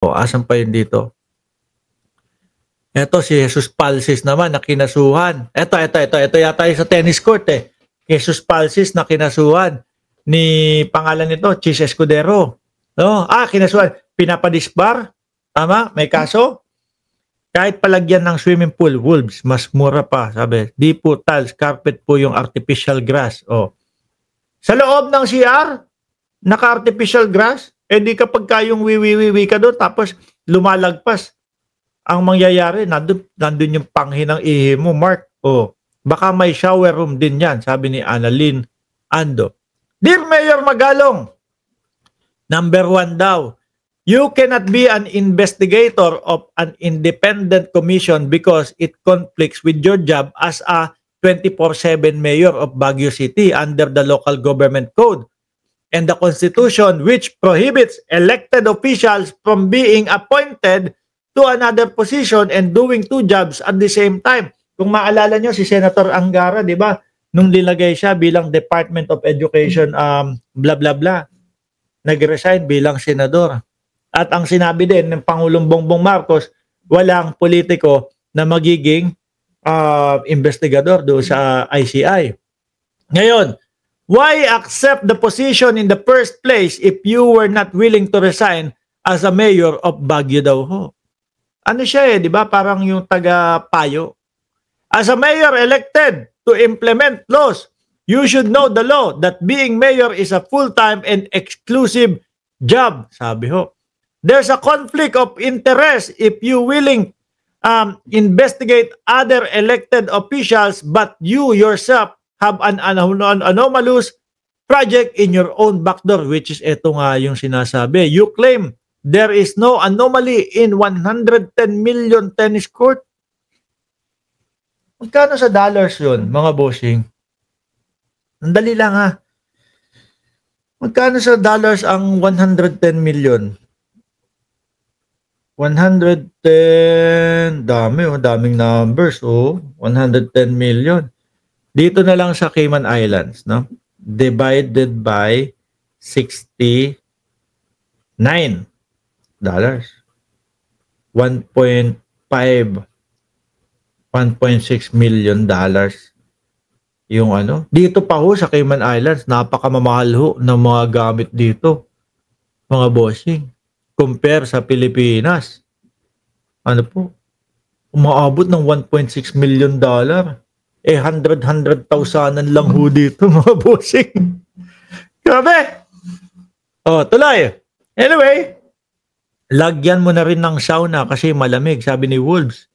O, asan pa yun dito? Eto si Jesus Palsis naman na kinasuhan. Ito yata yung sa tennis court eh. Jesus Palsis na kinasuhan ni pangalan nito, Chis Escudero. No? Kinasuhan. Pinapadisbar. Tama? May kaso? Kahit palagyan ng swimming pool, Wolves, mas mura pa. Sabi, di po tiles, carpet po yung artificial grass. Oh. Sa loob ng CR, naka-artificial grass, di kapag kayong wiwi ka doon, tapos lumalagpas. Ang mangyayari, nandun yung panghinang ihi mo, Mark. Oh, baka may shower room din yan, sabi ni Annalyn Ando. Dear Mayor Magalong, number 1 daw, you cannot be an investigator of an independent commission because it conflicts with your job as a 24/7 mayor of Baguio City under the local government code and the Constitution, which prohibits elected officials from being appointed to another position and doing 2 jobs at the same time. Kung maalala nyo, si Senator Angara, di ba, nung nilagay siya bilang Department of Education, blah, blah, blah, nag-resign bilang senador. At ang sinabi din ng Pangulong Bongbong Marcos, walang politiko na magiging investigador doon sa ICI. Ngayon, why accept the position in the first place if you were not willing to resign as a mayor of Baguio daw ho? Ano siya di ba? Parang yung taga-payo. As a mayor elected to implement laws, you should know the law that being mayor is a full-time and exclusive job, sabi ho. There's a conflict of interest if you willing investigate other elected officials but you yourself have an anomalous project in your own backdoor, which is eto nga yung sinasabi. You claim there is no anomaly in 110 million tennis court. Magkano sa dollars yun, mga bossing? Andali lang ha. Magkano sa dollars ang 110 million? 110, daming numbers, 110 million. Dito na lang sa Cayman Islands, no? Divided by 69 dollars. 1.6 million dollars yung ano. Dito pa ho sa Cayman Islands, napakamamahal ho ng mga gamit dito, mga bossing. Compare sa Pilipinas. Ano po? Umaabot ng 1.6 million dollar. 100,000 lang ho dito, mga bossing. Grabe! Tuloy. Anyway, lagyan mo na rin ng sauna kasi malamig, sabi ni Wolves.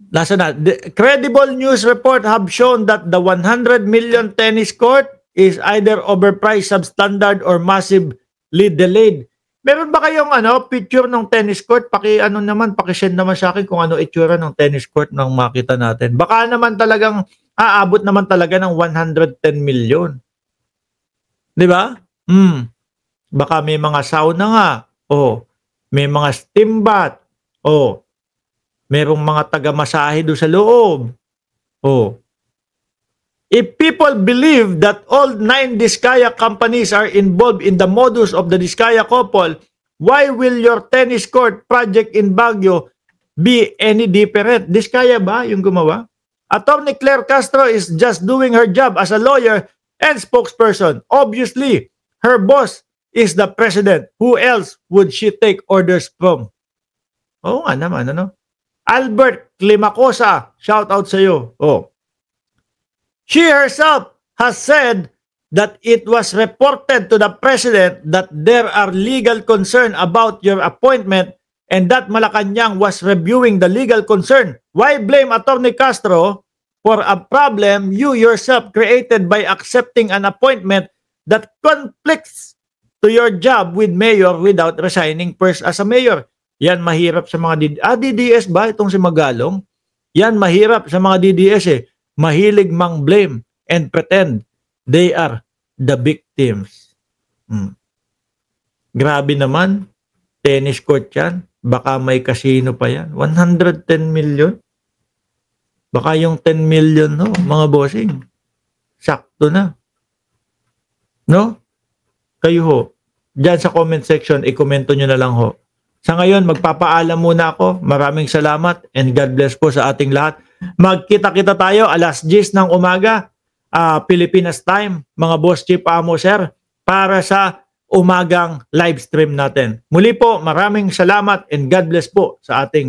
Nasa na? The credible news report have shown that the 100 million tennis court is either overpriced, substandard, or massively delayed. Meron ba kayong picture ng tennis court? Paki-send naman sa akin kung ano itsura ng tennis court nang makita natin. Baka naman talagang aabot naman talaga ng 110 million. 'Di ba? Baka may mga sauna nga. May mga steam bath. Merong mga taga-masahe doon sa loob. If people believe that all 9 Diskaya companies are involved in the modus of the Diskaya couple, why will your tennis court project in Baguio be any different? Diskaya ba yung gumawa? Attorney Claire Castro is just doing her job as a lawyer and spokesperson. Obviously, her boss is the president. Who else would she take orders from? Oo nga naman, Albert Climacosa, shout out sa iyo. She herself has said that it was reported to the president that there are legal concern about your appointment and that Malacanang was reviewing the legal concern. Why blame Attorney Castro for a problem you yourself created by accepting an appointment that conflicts to your job with mayor without resigning first as a mayor? Yan mahirap sa mga DDS ba itong si Magalong? Yan mahirap sa mga DDS Mahilig mang blame and pretend they are the victims. Grabe naman. Tennis court yan. Baka may casino pa yan. 110 million. Baka yung 10 million, mga bossing. Sakto na. No? Kayo ho. dyan sa comment section, i-komento nyo na lang ho. Sa ngayon, magpapaalam muna ako. Maraming salamat and God bless po sa ating lahat. Magkita-kita tayo alas 10 ng umaga, Pilipinas time, mga Boss Chief Amo Sir, para sa umagang live stream natin. Muli po, maraming salamat and God bless po sa ating